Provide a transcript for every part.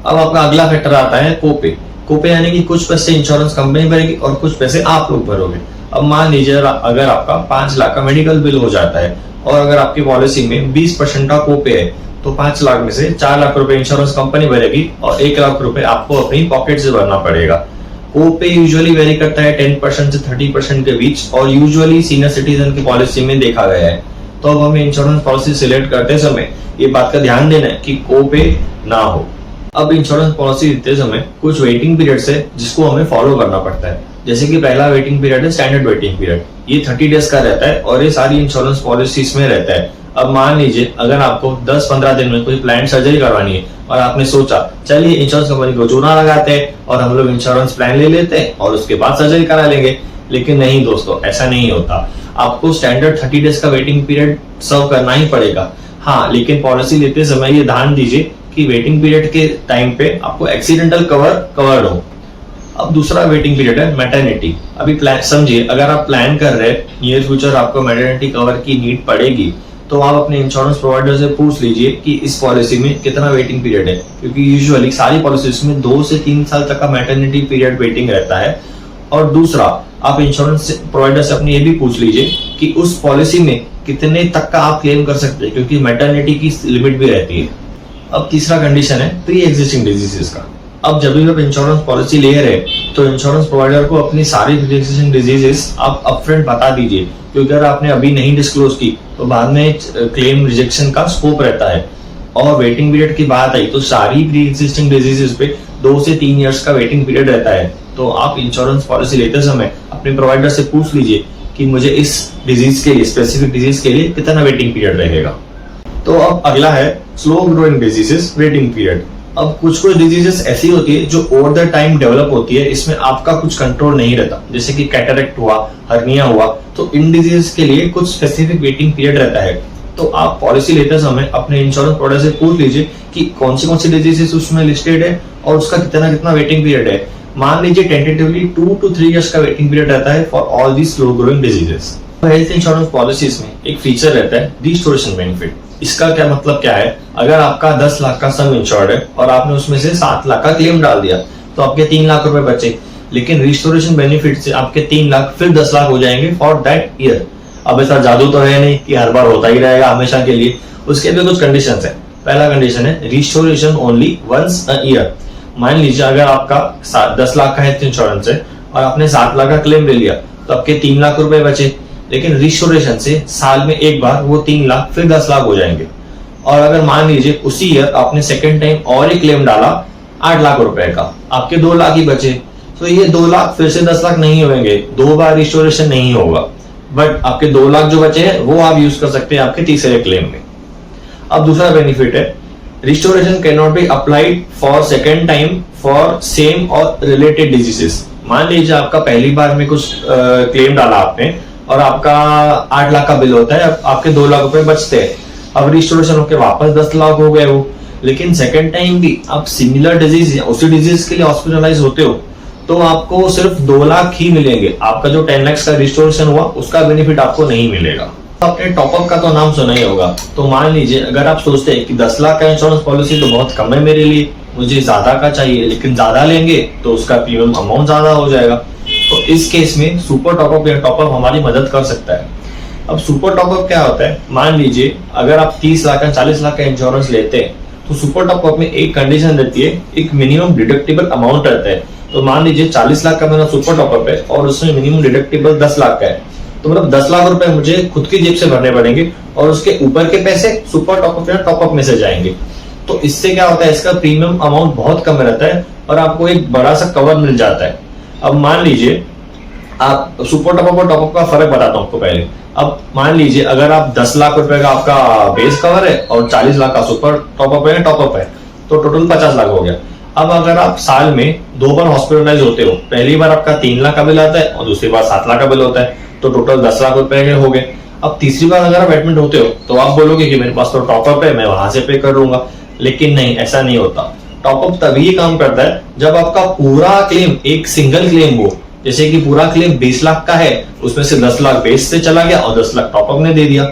अब आपका अगला फैक्टर आता है कोपे। कोपे यानी कि कुछ पैसे इंश्योरेंस कंपनी भरेगी और कुछ पैसे आप लोग भरोगे। अब मान लीजिए अगर आपका 5 लाख का मेडिकल बिल हो जाता है और अगर आपकी पॉलिसी में 20% का कोपे है तो 5 लाख में से 4 लाख रुपए इंश्योरेंस कंपनी भरेगी और 1 लाख रुपए आपको अपनी पॉकेट से भरना पड़ेगा। कोपे यूजुअली वेरी करता है 10% से 30% के बीच और यूजुअली सीनियर सिटीजन की पॉलिसी में देखा गया है। तो अब हमें इंश्योरेंस पॉलिसी सिलेक्ट करते समय ये बात का ध्यान देना है कि कोपे ना हो। अब इंश्योरेंस पॉलिसी देते समय कुछ वेटिंग पीरियड्स है जिसको हमें फॉलो करना पड़ता है। जैसे कि पहला वेटिंग पीरियड है स्टैंडर्ड वेटिंग पीरियड, ये 30 डेज का रहता है और ये सारी इंश्योरेंस पॉलिसीज में रहता है। अब मान लीजिए अगर आपको 10-15 दिन में कोई प्लान सर्जरी करवानी है और आपने सोचा चलिए इंश्योरेंस कंपनी को चूना लगाते हैं और हम लोग इंश्योरेंस प्लान ले लेते हैं और उसके बाद सर्जरी करा लेंगे, लेकिन नहीं दोस्तों, ऐसा नहीं होता। आपको स्टैंडर्ड 30 डेज का वेटिंग पीरियड सर्व करना ही पड़ेगा। हाँ, लेकिन पॉलिसी लेते समय ये ध्यान दीजिए कि वेटिंग पीरियड के टाइम पे आपको एक्सीडेंटल कवर्ड हो। अब दूसरा वेटिंग पीरियड है मैटरनिटी। अभी प्लान समझिए, अगर आप प्लान कर रहे हैं नियर फ्यूचर आपको मैटरनिटी कवर की नीड पड़ेगी तो आप अपने इंश्योरेंस प्रोवाइडर से पूछ लीजिए कि इस पॉलिसी में कितना वेटिंग पीरियड है, क्योंकि यूजुअली सारी पॉलिसीज में 2 से 3 साल तक का मैटरनिटी पीरियड वेटिंग रहता है। और दूसरा, आप इंश्योरेंस प्रोवाइडर से अपनी ये भी पूछ लीजिए कि उस पॉलिसी में कितने तक का आप क्लेम कर सकते हैं, क्योंकि मैटरनिटी की लिमिट भी रहती है। अब तीसरा कंडीशन है प्री एग्जिस्टिंग डिजीजेस का। अब जब भी आप इंश्योरेंस पॉलिसी ले रहे हैं तो इंश्योरेंस प्रोवाइडर को अपनी सारी प्री एग्जिस्टिंग डिजीजेस आप अपफ्रंट बता दीजिए, क्योंकि अगर आपने अभी नहीं डिस्क्लोज की तो बाद में क्लेम रिजेक्शन का स्कोप रहता है। और वेटिंग पीरियड की बात आई तो सारी प्री एग्जिस्टिंग डिजीजेस पे 2 से 3 इयर्स का वेटिंग पीरियड रहता है। तो आप इंश्योरेंस पॉलिसी लेते समय अपने प्रोवाइडर से पूछ लीजिए कि मुझे इस डिजीज के लिए, स्पेसिफिक डिजीज के लिए कितना वेटिंग पीरियड रहेगा। तो अब अगला है slow growing diseases waiting period. अब कुछ डिजीजेस ऐसी होती है जो ओवर द टाइम डेवलप होती है, इसमें आपका कुछ कंट्रोल नहीं रहता, जैसे कि कैटरेक्ट हुआ, हर्निया हुआ। तो इन डिजीजेस के लिए कुछ स्पेसिफिक वेटिंग पीरियड रहता है। तो आप पॉलिसी लेते समय अपने इंश्योरेंस प्रोवाइडर से पूछ लीजिए कि कौन सी डिजीजेस उसमें लिस्टेड है और उसका कितना वेटिंग पीरियड है। मान लीजिए टेंटेटिवली 2 to 3 इयर्स का वेटिंग पीरियड रहता है for all the slow growing diseases. Health insurance policies में एक फीचर रहता है रिस्टोरेशन बेनिफिट। इसका क्या मतलब क्या है, अगर आपका 10 लाख का सम इंश्योर्ड है और आपने उसमें से 7 लाख का क्लेम डाल दिया तो आपके 3 लाख रुपए बचे, लेकिन रिस्टोरेशन बेनिफिट से आपके 3 लाख फिर 10 लाख हो जाएंगे फॉर दैट ईयर। अब ऐसा जादू तो है नहीं कि हर बार होता ही रहेगा हमेशा के लिए, उसके भी कुछ कंडीशंस है। पहला कंडीशन है restoration only once a year. मान लीजिए अगर आपका 10 लाख का हेल्थ इंश्योरेंस है और आपने 7 लाख का क्लेम ले लिया तो आपके 3 लाख रुपए बचे, लेकिन रिस्टोरेशन से साल में एक बार वो 3 लाख फिर 10 लाख हो जाएंगे। और अगर मान लीजिए उसी ईयर आपने सेकेंड टाइम और एक क्लेम डाला 8 लाख रुपए का, आपके 2 लाख ही बचे, तो ये 2 लाख फिर से 10 लाख नहीं होंगे, 2 बार रिस्टोरेशन नहीं होगा, बट आपके 2 लाख जो बचे हैं वो आप यूज कर सकते हैं आपके तीसरे क्लेम में। अब दूसरा बेनिफिट है restoration can not be applied for second time for same और रिलेटेड डिजीजेस। मान लीजिए आपका पहली बार में कुछ क्लेम डाला आपने और आपका 8 लाख का बिल होता है, आपके 2 लाख रुपए बचते हैं। अब रिस्टोरेशन होकर वापस 10 लाख हो गए वो, लेकिन सेकेंड टाइम भी आप सिमिलर डिजीज या उसी डिजीज के लिए हॉस्पिटलाइज होते हो तो आपको सिर्फ 2 लाख ही मिलेंगे। आपका जो 10 लाख का रिस्टोरेशन हुआ उसका बेनिफिट आपको नहीं मिलेगा। आपने टॉपअप का तो नाम सुना ही होगा। तो मान लीजिए अगर आप सोचते हैं कि 10 लाख का इंश्योरेंस पॉलिसी तो बहुत कम है मेरे लिए, मुझे ज्यादा का चाहिए, लेकिन ज्यादा लेंगे तो उसका प्रीमियम अमाउंट ज्यादा हो जाएगा, तो इस केस में सुपर टॉपअप या टॉपअप हमारी मदद कर सकता है। अब सुपर टॉपअप क्या होता है, मान लीजिए अगर आप 30 लाख या 40 लाख का इंश्योरेंस लेते हैं तो सुपर टॉपअप में एक कंडीशन रहती है, एक मिनिमम डिडक्टिबल अमाउंट रहता है। तो मान लीजिए 40 लाख का मेरा सुपर टॉपअप है और उसमें मिनिमम डिडक्टिबल 10 लाख का है, तो मतलब 10 लाख रुपए मुझे खुद की जेब से भरने पड़ेंगे और उसके ऊपर के पैसे सुपर टॉपअप या टॉपअप में से जाएंगे। तो इससे क्या होता है, इसका प्रीमियम अमाउंट बहुत कम रहता है और आपको एक बड़ा सा कवर मिल जाता है। अब मान लीजिए आप सुपर टॉपअप और टॉपअप का फर्क बताता हूँ आपको पहले। अब मान लीजिए अगर आप 10 लाख रुपए का आपका बेस कवर है और 40 लाख का सुपर टॉपअप है, टॉपअप है, तो टोटल 50 लाख हो गया। अब अगर आप साल में 2 बार हॉस्पिटलाइज होते हो, पहली बार आपका 3 लाख का बिल आता है और दूसरी बार 7 लाख का बिल होता है, तो टोटल 10 लाख रुपए के हो गए। अब तीसरी बार अगर आप एडमिट होते हो तो आप बोलोगे कि मेरे पास तो टॉपअप है, मैं वहां से पे कर लूंगा, लेकिन नहीं, ऐसा नहीं होता। टॉपअप तभी काम करता है जब आपका पूरा क्लेम एक सिंगल क्लेम हो, जैसे कि पूरा क्लेम 20 लाख का है, उसमें से 10 लाख बेस से चला गया और 10 लाख टॉपअप ने दे दिया।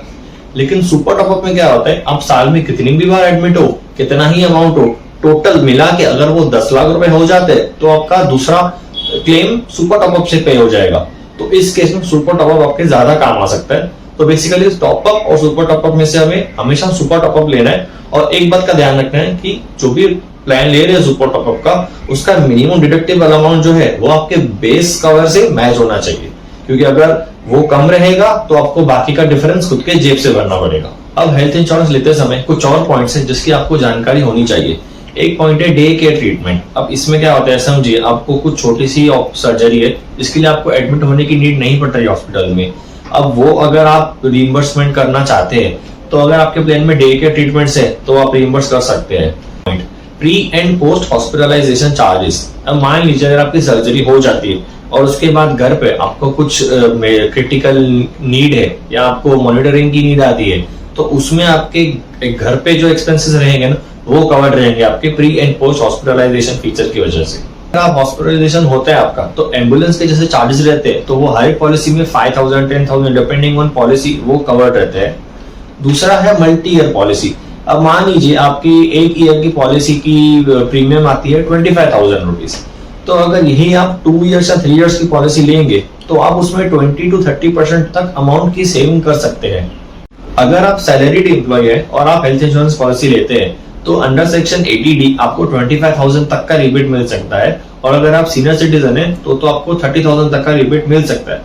लेकिन सुपर टॉपअप में क्या होता है, आप साल में कितनी भी बार एडमिट हो, कितना ही अमाउंट हो, टोटल मिला के अगर वो 10 लाख रुपए हो जाते तो आपका दूसरा क्लेम सुपर टॉपअप से पे हो जाएगा। तो इस केस में सुपर टॉपअप आपके ज्यादा काम आ सकता है। तो बेसिकली टॉपअप और सुपर टॉपअप में से हमें हमेशा सुपर टॉपअप लेना है। और एक बात का ध्यान रखना है कि जो भी प्लान ले रहे हैं सुपर टॉपअप का, उसका मिनिमम डिडक्टिबल अमाउंट जो है वो आपके बेस कवर से मैच होना चाहिए, क्योंकि अगर वो कम रहेगा तो आपको बाकी का डिफरेंस खुद के जेब से भरना पड़ेगा। अब हेल्थ इंश्योरेंस लेते समय कुछ और पॉइंट्स हैं जिसकी आपको जानकारी होनी चाहिए। एक पॉइंट है डे केयर ट्रीटमेंट। अब इसमें क्या होता है, समझिए आपको कुछ छोटी सी सर्जरी है, इसके लिए आपको एडमिट होने की नीड नहीं पड़ रही हॉस्पिटल में। अब वो अगर आप रिइंबर्समेंट करना चाहते हैं तो अगर आपके प्लान में डे केयर ट्रीटमेंट है तो आप रिइंबर्स कर सकते हैं। Pre and post hospitalisation charges. अब मान लीजिए अगर आपकी सर्जरी हो जाती है और उसके बाद घर पे आपको कुछ क्रिटिकल नीड है या आपको मॉनिटरिंग की नीड आती है, तो उसमें आपके घर पे जो एक्सपेंसेस रहेंगे ना वो कवर्ड रहेंगे आपके pre and post hospitalisation feature की वजह से। अगर आप हॉस्पिटलाइजेशन होता है आपका तो एम्बुलेंस के जैसे चार्जेस रहते हैं तो वो हर पॉलिसी में 5,000 10,000 डिपेंडिंग ऑन पॉलिसी वो कवर्ड रहते हैं। दूसरा है मल्टी ईयर पॉलिसी। अब मान लीजिए आपकी एक ईयर की पॉलिसी की प्रीमियम आती है 25,000 रुपीज, तो अगर यही आप 2 इयर्स या 3 इयर्स की पॉलिसी लेंगे तो आप उसमें 20 to 30% तक अमाउंट की सेविंग कर सकते हैं। अगर आप सैलरीड एम्प्लॉय है और आप हेल्थ इंश्योरेंस पॉलिसी लेते हैं तो अंडर सेक्शन 80D आपको 25,000 तक का रिबेट मिल सकता है, और अगर आप सीनियर सिटीजन है तो आपको 30,000 तक का रिबेट मिल सकता है।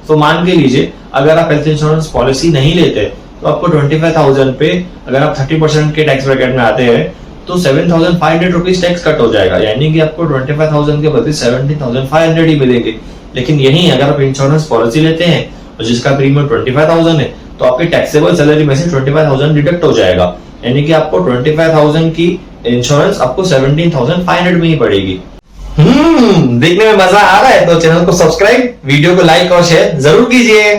तो मान के लीजिए अगर आप हेल्थ इंश्योरेंस पॉलिसी नहीं लेते तो आपको 25,000 पे अगर आप 30% के टैक्स ब्रैकेट में आते हैं तो 7,500 रुपीज टैक्स कट हो जाएगा, यानी कि आपको 25,000 के बदले 17,500 ही मिलेंगे। लेकिन यही अगर आप इंश्योरेंस पॉलिसी लेते हैं और जिसका प्रीमियम 25,000 है तो आपके टैक्सेबल सैलरी में से 25,000 डिडक्ट हो जाएगा, यानी कि आपको 25,000 की इंश्योरेंस आपको 17,500 में ही पड़ेगी। देखने में मजा आ रहा है तो चैनल को सब्सक्राइब, वीडियो को लाइक और शेयर जरूर कीजिए।